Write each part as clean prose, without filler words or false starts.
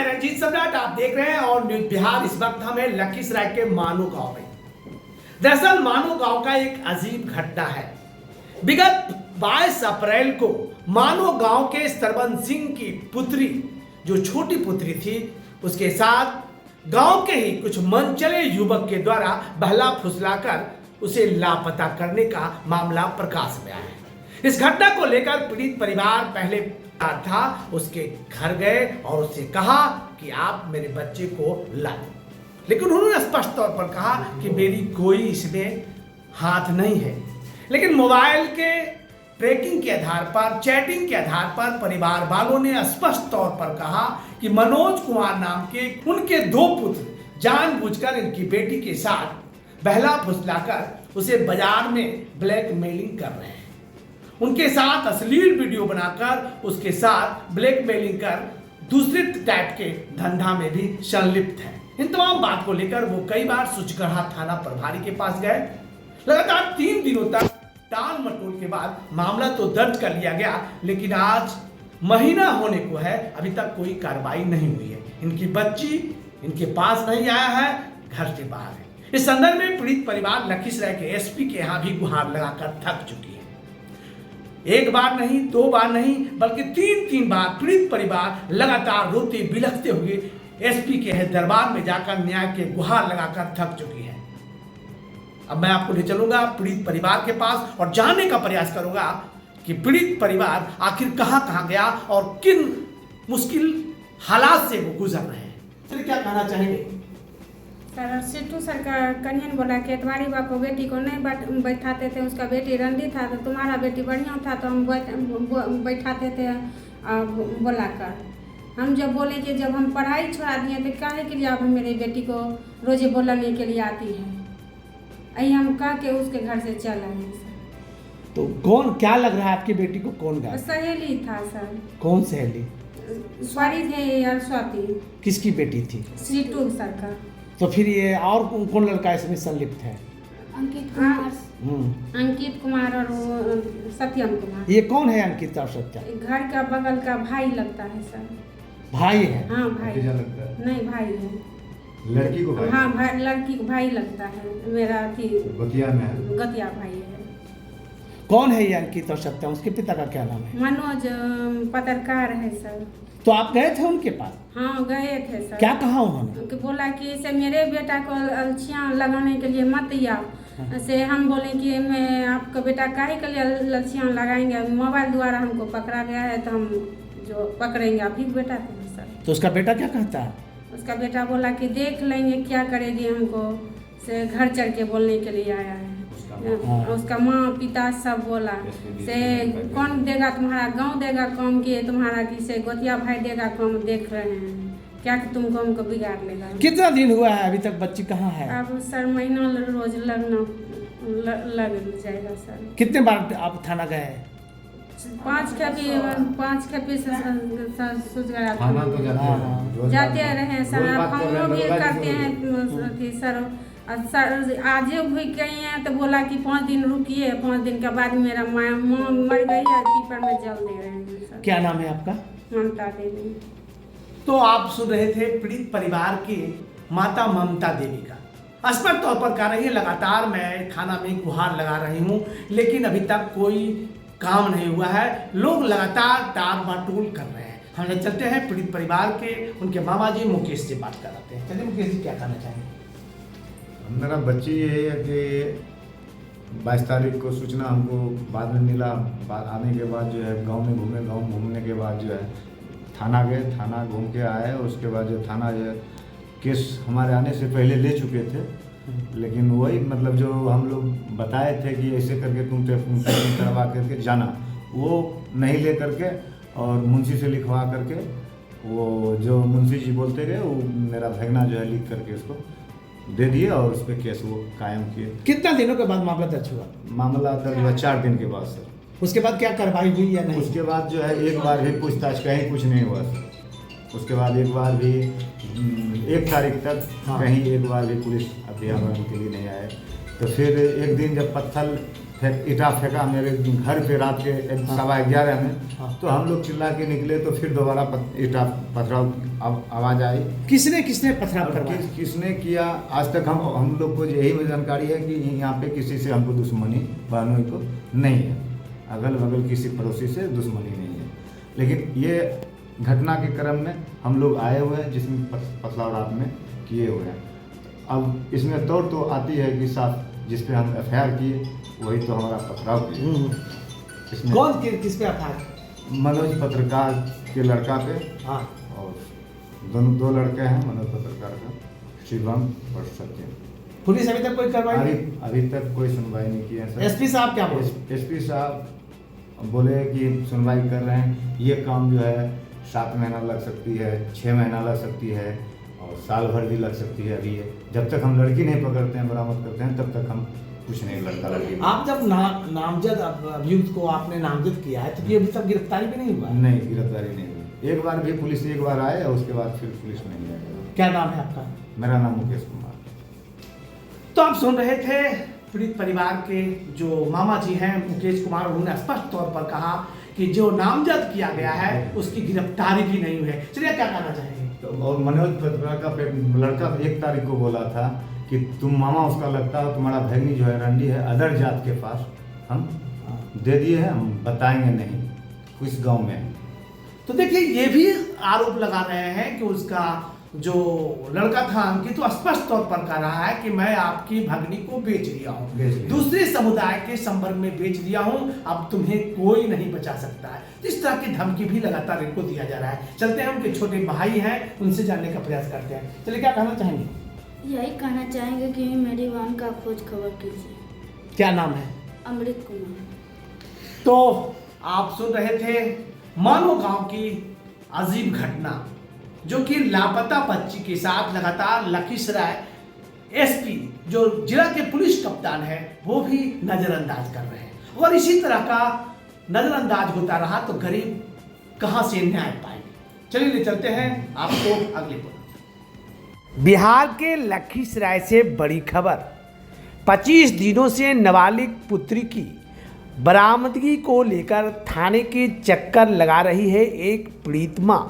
मैं रंजीत सम्राट, आप देख रहे हैं और न्यूज बिहार। इस वक्त हम हैं लखीसराय के मानो गांव में। दरअसल मानो गांव का एक अजीब घटना है। विगत 22 अप्रैल को मानो गांव के सरवन सिंह की पुत्री, जो छोटी पुत्री थी, उसके साथ गांव के ही कुछ मनचले युवक के द्वारा बहला फुसलाकर उसे लापता करने का मामला प्रकाश में आया है। इस घटना को लेकर पीड़ित परिवार पहले था, उसके घर गए और उससे कहा कि आप मेरे बच्चे को ला दो, लेकिन उन्होंने स्पष्ट तौर पर कहा कि मेरी कोई इसमें हाथ नहीं है। लेकिन मोबाइल के ट्रैकिंग के आधार पर, चैटिंग के आधार पर परिवार वालों ने स्पष्ट तौर पर कहा कि मनोज कुमार नाम के उनके 2 पुत्र जानबूझकर इनकी बेटी के साथ बहला फुसलाकर उसे बाजार में ब्लैकमेलिंग कर रहे हैं। उनके साथ अश्लील वीडियो बनाकर उसके साथ ब्लैकमेलिंग कर दूसरे टाइप के धंधा में भी संलिप्त है। इन तमाम बात को लेकर वो कई बार सुचगढ़ा थाना प्रभारी के पास गए। लगातार 3 दिनों तक टाल मटोल के बाद मामला तो दर्ज कर लिया गया, लेकिन आज महीना होने को है, अभी तक कोई कार्रवाई नहीं हुई है। इनकी बच्ची इनके पास नहीं आया है, घर से बाहर है। इस संदर्भ में पीड़ित परिवार लखीसराय के एसपी के यहाँ भी गुहार लगाकर थक चुकी है। एक बार नहीं, 2 बार नहीं, बल्कि 3 बार पीड़ित परिवार लगातार रोते बिलखते हुए एसपी के दरबार में जाकर न्याय के गुहार लगाकर थक चुकी है। अब मैं आपको ले चलूंगा पीड़ित परिवार के पास और जानने का प्रयास करूंगा कि पीड़ित परिवार आखिर कहां गया और किन मुश्किल हालात से वो गुजर रहे हैं। फिर क्या कहना चाहेंगे? सर, सिट्टू सर का कन्हैया बोला कि एतवारी बा को बेटी को नहीं बैठाते थे, उसका बेटी रंडी था, तो तुम्हारा बेटी बढ़िया था तो हम बैठाते थे बुलाकर। हम जब बोले कि जब हम पढ़ाई छोड़ा दिए तो काहे के लिए आप मेरी बेटी को रोजे बोलने के लिए आती है, यही हम कह के उसके घर से चल आए हैं सर। तो कौन, क्या लग रहा है आपकी बेटी को कौन गया? सहेली था सर। कौन सहेली? स्वारी थे या स्वाति। किसकी बेटी थी? सिट्टू सर का। तो फिर ये और कौन लड़का इसमें संलिप्त है? अंकित कुमार और सत्यम कुमार। ये कौन है अंकित और सत्यम? घर का बगल का भाई लगता है सर। भाई है? हाँ भाई लगता है। नहीं भाई है। लड़की को भाई? हाँ भाई, लड़की को भाई लगता है। मेरा गतिया में है। गतिया भाई है। कौन है ये अंकित और सत्यम? उसके पिता का क्या नाम है? मनोज पत्रकार है सर। तो आप गए थे उनके पास? हाँ गए थे सर। क्या कहा उन्होंने? बोला कि इसे मेरे बेटा को लड़कियाँ लगाने के लिए मत आओ। से हम बोले कि मैं आपका बेटा काहे के लिए लड़कियाँ लगाएंगे, मोबाइल द्वारा हमको पकड़ा गया है तो हम जो पकड़ेंगे आप ही बेटा को सर। तो उसका बेटा क्या कहता है? उसका बेटा बोला कि देख लेंगे क्या करेगी, हमको से घर चढ़ के बोलने के लिए आया है। उसका माँ पिता सब बोला से कौन देगा, तुम्हारा गांव देगा काम किए, तुम्हारा कि से गोतिया भाई देगा काम, देख रहे हैं क्या कि तुमको हमको बिगाड़ लेगा। कितना दिन हुआ है अभी तक बच्ची कहाँ है? अब सर महीना रोज लग जाएगा सर। कितने बार आप थाना गए? 5 खेपी थाना तो जाते रहे सर। फोन भी करते हैं सर। सर आज भी गई हैं तो बोला कि 5 दिन रुकिए, 5 दिन के बाद मेरा माँ मर गई है, पीपर में जल दे रहे हैं सर। क्या नाम है आपका? ममता देवी। तो आप सुन रहे थे पीड़ित परिवार की माता ममता देवी का स्पष्ट तौर पर कह रही है, लगातार मैं थाना में गुहार लगा रही हूँ, लेकिन अभी तक कोई काम नहीं हुआ है। लोग लगातार टाल मटोल कर रहे हैं। हम चलते हैं पीड़ित परिवार के उनके मामा जी मुकेश से बात कराते हैं। चलिए मुकेश जी, क्या कहना चाहेंगे? मेरा बच्ची ये है कि 22 तारीख को सूचना हमको बाद में मिला। बाद आने के बाद जो है गांव में घूमे, गांव घूमने के बाद जो है थाना गए, थाना घूम के आए। उसके बाद जो थाना जो है केस हमारे आने से पहले ले चुके थे, लेकिन वही मतलब जो हम लोग बताए थे कि ऐसे करके तुम करवा करके जाना, वो नहीं ले करके और मुंशी से लिखवा करके, वो जो मुंशी जी बोलते गए, वो मेरा भगना जो है लिख करके इसको दे दिए और उस पर केस वो कायम किए। कितना दिनों के बाद मामला दर्ज हुआ? मामला दर्ज हुआ 4 दिन के बाद सर। उसके बाद क्या कार्रवाई हुई या नहीं? उसके बाद जो है एक बार भी पूछताछ कहीं कुछ नहीं हुआ सर। उसके बाद एक बार भी 1 तारीख तक कहीं एक बार भी पुलिस अभियान के लिए नहीं आए। तो फिर एक दिन जब पत्थल ईटा फेंका मेरे घर पे रात के 11:15 में। हाँ। तो हम लोग चिल्ला के निकले तो फिर दोबारा ईटा पथराव आवाज़ आई। किसने पथराव करवाया? किसने किया आज तक हम लोग को यही जानकारी है कि यहाँ पे किसी से हमको दुश्मनी बहनोई को नहीं है, अगल बगल किसी पड़ोसी से दुश्मनी नहीं है। लेकिन ये घटना के क्रम में हम लोग आए हुए हैं जिसमें पथराव रात में किए हुए हैं। अब इसमें तौर तो आती है कि साथ जिस पे हम FIR किए वही तो हमारा पथराव किए। इसमें कौन किस पे था? मनोज पत्रकार के लड़का पे। हाँ। और दो लड़के हैं मनोज पत्रकार का, शिवम और सत्यम। पुलिस अभी तक कोई कार्रवाई नहीं? अभी तक कोई सुनवाई नहीं की है सर। एसपी साहब क्या बोले? एसपी साहब बोले कि सुनवाई कर रहे हैं, ये काम जो है 7 महीना लग सकती है, 6 महीना लग सकती है और साल भर भी लग सकती है। अभी ये जब तक हम लड़की नहीं पकड़ते हैं, बरामद करते हैं, तब तक हम कुछ नहीं, लड़का लड़की। आप जब नामजद अभियुक्त को आपने नामजद किया है तो ये अभी तक गिरफ्तारी भी नहीं हुआ? नहीं, गिरफ्तारी नहीं हुई। एक बार भी पुलिस एक बार आए और उसके बाद फिर पुलिस नहीं आई। क्या नाम है आपका? मेरा नाम मुकेश कुमार। तो आप सुन रहे थे पीड़ित परिवार के जो मामा जी हैं मुकेश कुमार, उन्होंने स्पष्ट तौर पर कहा कि जो नामजद किया गया है उसकी गिरफ्तारी भी नहीं हुई है। चलिए क्या कहना चाहेंगे? तो और मनोज पत्रकार का लड़का 1 तारीख को बोला था कि तुम मामा उसका लगता हो, तुम्हारा भैनी जो है रंडी है, अदर जात के पास हम दे दिए हैं, हम बताएंगे नहीं किस गांव में है। तो देखिए ये भी आरोप लगा रहे हैं कि उसका जो लड़का था अंकित तो स्पष्ट तौर पर कह रहा है कि मैं आपकी भगनी को बेच दिया हूँ, दूसरे समुदाय के संपर्क में बेच दिया हूँ, अब तुम्हें कोई नहीं बचा सकता है। इस तरह की धमकी भी लगातार इनको दिया जा रहा है। चलते हैं, उनके छोटे भाई हैं, उनसे जानने का प्रयास करते हैं। चलिए क्या कहना चाहेंगे? यही कहना चाहेंगे कि मेरी बहन का खोज खबर कीजिए। क्या नाम है? अमृत कुमार। तो आप सुन रहे थे मानो गांव की अजीब घटना, जो कि लापता बच्ची के साथ लगातार लखीसराय एसपी जो जिला के पुलिस कप्तान है वो भी नजरअंदाज कर रहे हैं। और इसी तरह का नजरअंदाज होता रहा तो गरीब कहां से न्याय पाएंगे। चलिए ले चलते हैं आपको अगले पर। बिहार के लखीसराय से बड़ी खबर। 25 दिनों से नाबालिग पुत्री की बरामदगी को लेकर थाने के चक्कर लगा रही है एक पीड़ित मां।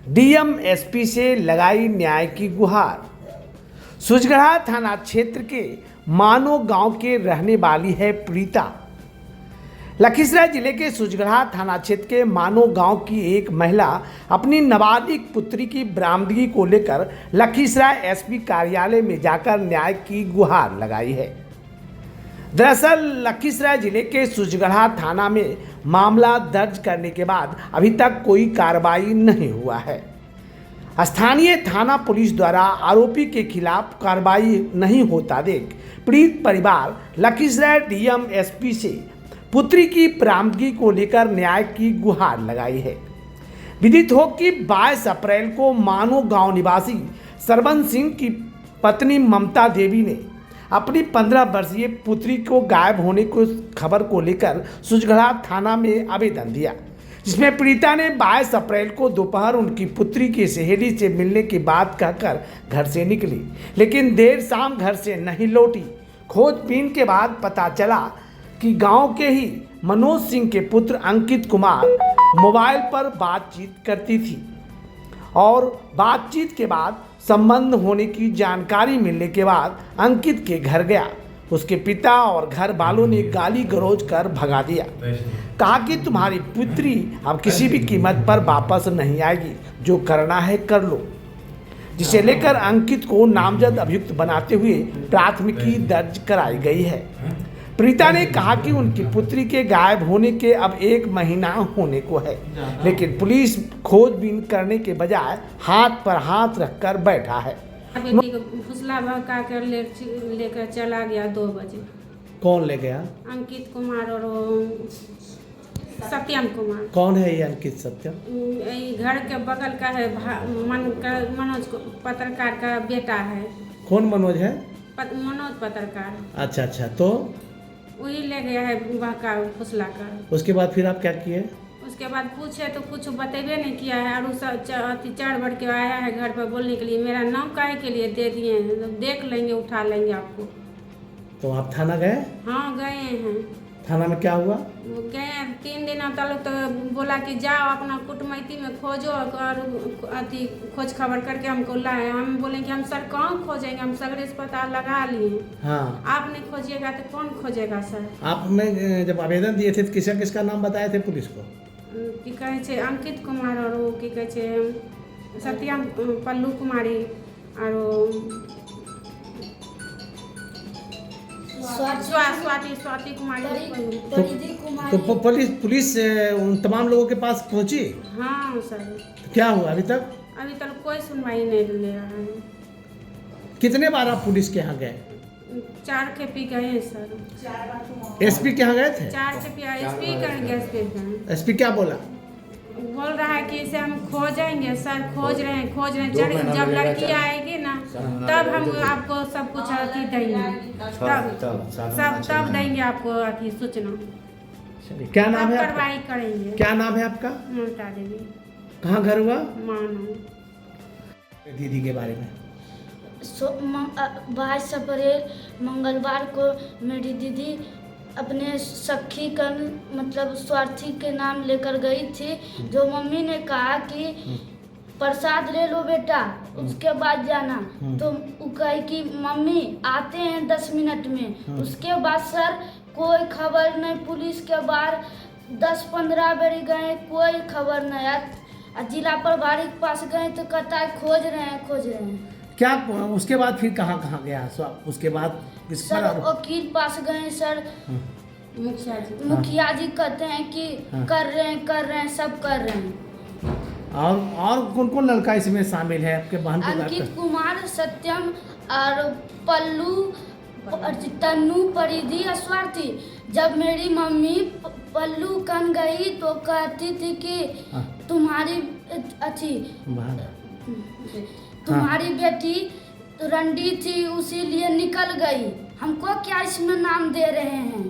डीएम एसपी से लगाई न्याय की गुहार। सुजगढ़ा थाना क्षेत्र के मानो गांव के रहने वाली है पीड़िता। लखीसराय जिले के सुजगढ़ा थाना क्षेत्र के मानो गांव की एक महिला अपनी नाबालिग पुत्री की बरामदगी को लेकर लखीसराय एसपी कार्यालय में जाकर न्याय की गुहार लगाई है। दरअसल लखीसराय जिले के सुजगढ़ा थाना में मामला दर्ज करने के बाद अभी तक कोई कार्रवाई नहीं हुआ है। स्थानीय थाना पुलिस द्वारा आरोपी के खिलाफ कार्रवाई नहीं होता देख पीड़ित परिवार लखीसराय डीएम एसपी से पुत्री की बरामदगी को लेकर न्याय की गुहार लगाई है। विदित हो कि 22 अप्रैल को मानो गांव निवासी सरवन सिंह की पत्नी ममता देवी ने अपनी 15 वर्षीय पुत्री को गायब होने की खबर को लेकर सुजगढ़ा थाना में आवेदन दिया, जिसमें पीड़िता ने 22 अप्रैल को दोपहर उनकी पुत्री की सहेली से मिलने की बात कहकर घर से निकली, लेकिन देर शाम घर से नहीं लौटी। खोजबीन के बाद पता चला कि गांव के ही मनोज सिंह के पुत्र अंकित कुमार मोबाइल पर बातचीत करती थी और बातचीत के बाद संबंध होने की जानकारी मिलने के बाद अंकित के घर गया। उसके पिता और घर वालों ने गाली गलौज कर भगा दिया, कहा कि तुम्हारी पुत्री अब किसी भी कीमत पर वापस नहीं आएगी, जो करना है कर लो, जिसे लेकर अंकित को नामजद अभियुक्त बनाते हुए प्राथमिकी दर्ज कराई गई है। पीड़िता ने कहा कि उनकी पुत्री के गायब होने के अब 1 महीना होने को है, लेकिन पुलिस खोजबीन करने के बजाय हाथ पर हाथ रखकर बैठा है। बेटी को फुसला भड़का कर लेकर चला गया 2 बजे। कौन ले गया? अंकित कुमार और सत्यम कुमार। कौन है ये अंकित सत्यम? घर के बगल का है, मनोज पत्रकार का बेटा है। कौन मनोज है? मनोज पत्रकार। अच्छा अच्छा, तो वही ले गया है बहका फुसला कर। उसके बाद फिर आप क्या किए? उसके बाद पूछे तो कुछ बतेबे नहीं किया है और चढ़ बढ़ के आया है घर पर बोलने के लिए। मेरा नाम काहे के लिए दे दिए हैं, देख लेंगे, उठा लेंगे आपको। तो आप थाना गए? हाँ गए हैं। थाना में क्या हुआ? वो गए 3 दिन तक तो बोला कि जाओ अपना कुटमैती में खोजो और अथी खोज खबर करके हमको लाए। हम बोले कि हम सर कहाँ खोजेंगे, हम सगरे से पता लगा लिए। हाँ, आप नहीं खोजिएगा तो कौन खोजेगा सर? आप में जब आवेदन दिए थे तो किसका किसका नाम बताए थे पुलिस को? की कहे छे अंकित कुमार और वो की कहे छे सत्यम पल्लू कुमारी और स्वाति कुमारी। परिधि तो कुमारी। पुलिस उन तमाम लोगों के पास पहुंची? हाँ सर, तो क्या हुआ अभी तक? अभी तक कोई सुनवाई नहीं ले रहा है। कितने बार आप पुलिस के यहाँ गए? 4 खेपी गए हैं सर। एसपी के यहाँ गए थे? 4 खेपी एसपी गए। एसपी क्या बोला? बोल रहा है कि इसे हम खोजेंगे सर, खोज रहे हैं जब लड़की आएगी ना तब हम आपको सब कुछ अथी देंगे, तब देंगे आपको अथी सूचना। क्या नाम है आपका? कार्रवाई करेंगे। क्या नाम है आपका? ममता देवी। कहाँ घर हुआ? मानो। दीदी के बारे में 22 अप्रैल मंगलवार को मेरी दीदी अपने सखी का मतलब स्वार्थी के नाम लेकर गई थी। जो मम्मी ने कहा कि प्रसाद ले लो बेटा, उसके बाद जाना। तो वो कही कि मम्मी आते हैं 10 मिनट में। उसके बाद सर कोई खबर नहीं, पुलिस के बाहर 10-15 बार गए, कोई खबर नहीं। जिला प्रभारी के पास गए तो कहता है खोज रहे हैं। क्या उसके बाद फिर कहाँ कहाँ गया? उसके बाद सर वकील पास गए सर, मुखिया जी कहते हैं कि कर रहे हैं, सब कर रहे हैं। और कौन कौन लड़का इसमें शामिल है आपके बहन के? अंकित कुमार, सत्यम और पल्लू, तन्नू, परिधि, स्वार्थी। जब मेरी मम्मी पल्लू कन गई तो कहती थी कि तुम्हारी तुम्हारी बेटी रंडी थी, उसी लिए निकल गई। हमको क्या इसमें नाम दे रहे हैं?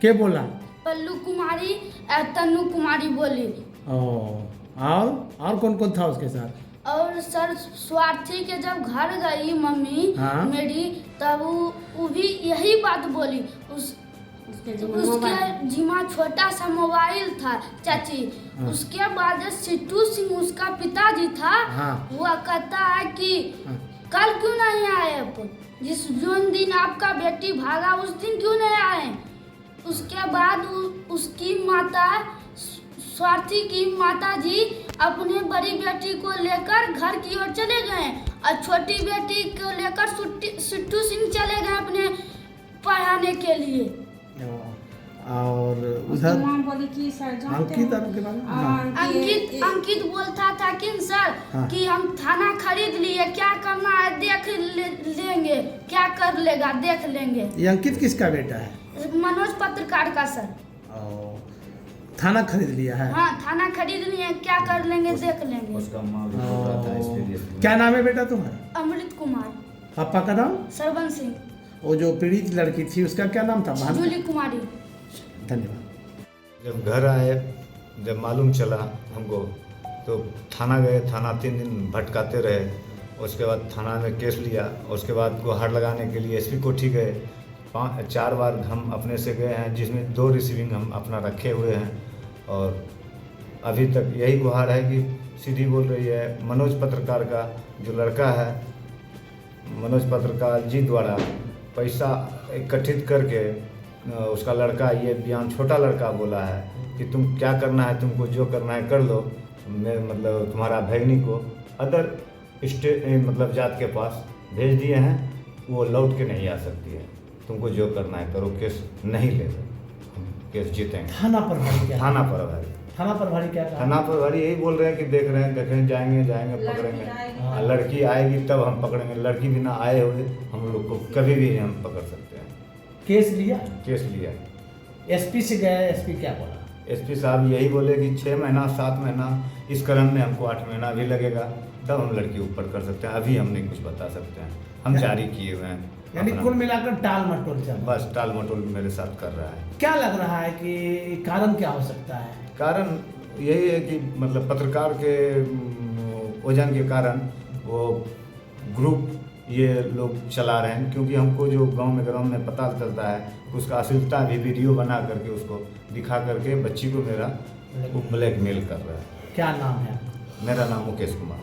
क्या बोला? पल्लू कुमारी, तन्नू कुमारी बोली। और कौन कौन था उसके साथ? और सर स्वार्थी के जब घर गई मम्मी मेरी, तब वो भी यही बात बोली। उसके जिम्मा छोटा सा मोबाइल था चाची। उसके बाद सिट्टू सिंह उसका पिताजी था, वो कहता है कि कल क्यों नहीं आए आप? जिस दिन आपका बेटी भागा उस दिन क्यों नहीं आए? उसके बाद उसकी माता, स्वार्थी की माता जी अपने बड़ी बेटी को लेकर घर की ओर चले गए और छोटी बेटी को लेकर सिट्टू सिंह चले गए अपने पढ़ाने के लिए। और उधर बोली कि सर अंकित बोलता था कि सर कि हम थाना खरीद लिए, क्या करना है देख लेंगे, क्या कर लेगा देख लेंगे। ये अंकित किसका बेटा है? मनोज पत्रकार का सर। थाना खरीद लिया है? हाँ थाना खरीद लिए, क्या कर लेंगे देख लेंगे। क्या नाम है बेटा तुम्हारा? अमृत कुमार। पापा का नाम? सरवन सिंह। वो जो पीड़ित लड़की थी उसका क्या नाम था? जूली कुमारी। धन्यवाद। जब घर आए, जब मालूम चला हमको तो थाना गए। थाना 3 दिन भटकाते रहे। उसके बाद थाना में केस लिया। उसके बाद गुहार लगाने के लिए एसपी कोठी गए। 4 बार हम अपने से गए हैं, जिसमें 2 रिसीविंग हम अपना रखे हुए हैं। और अभी तक यही गुहार है कि सीधी बोल रही है। मनोज पत्रकार का जो लड़का है, मनोज पत्रकार जी द्वारा पैसा इकट्ठित करके उसका लड़का, ये बयान छोटा लड़का बोला है कि तुम क्या करना है, तुमको जो करना है कर लो। मैं मतलब तुम्हारा भैगनी को अदर स्टेट मतलब जात के पास भेज दिए हैं, वो लौट के नहीं आ सकती है। तुमको जो करना है करो, केस नहीं ले लो, हम केस जीतेंगे। थाना प्रभारी क्या? थाना प्रभारी क्या? थाना प्रभारी यही बोल रहे हैं कि देखें जाएंगे पकड़ेंगे। लड़की आएगी तब हम पकड़ेंगे। लड़की बिना आए हुए हम लोग को कभी भी हम पकड़ सकते हैं। केस लिया? केस लिया। एसपी से गए, एसपी क्या बोला? एसपी साहब यही बोले कि 6 महीना 7 महीना, इस क्रम में हमको 8 महीना भी लगेगा, तब हम लड़की ऊपर कर सकते हैं। अभी हम नहीं कुछ बता सकते हैं, हम जारी किए हुए हैं। यानी कुल मिलाकर टाल मटोल चल, बस टाल मटोल मेरे साथ कर रहा है। क्या लग रहा है कि कारण क्या हो सकता है? कारण यही है कि मतलब पत्रकार के वजन के कारण वो ग्रुप ये लोग चला रहे हैं, क्योंकि हमको जो गांव में पता चलता है उसका अश्लीलता भी वीडियो बना करके उसको दिखा करके बच्ची को मेरा ब्लैकमेल कर रहा है। क्या नाम है? मेरा नाम मुकेश कुमार।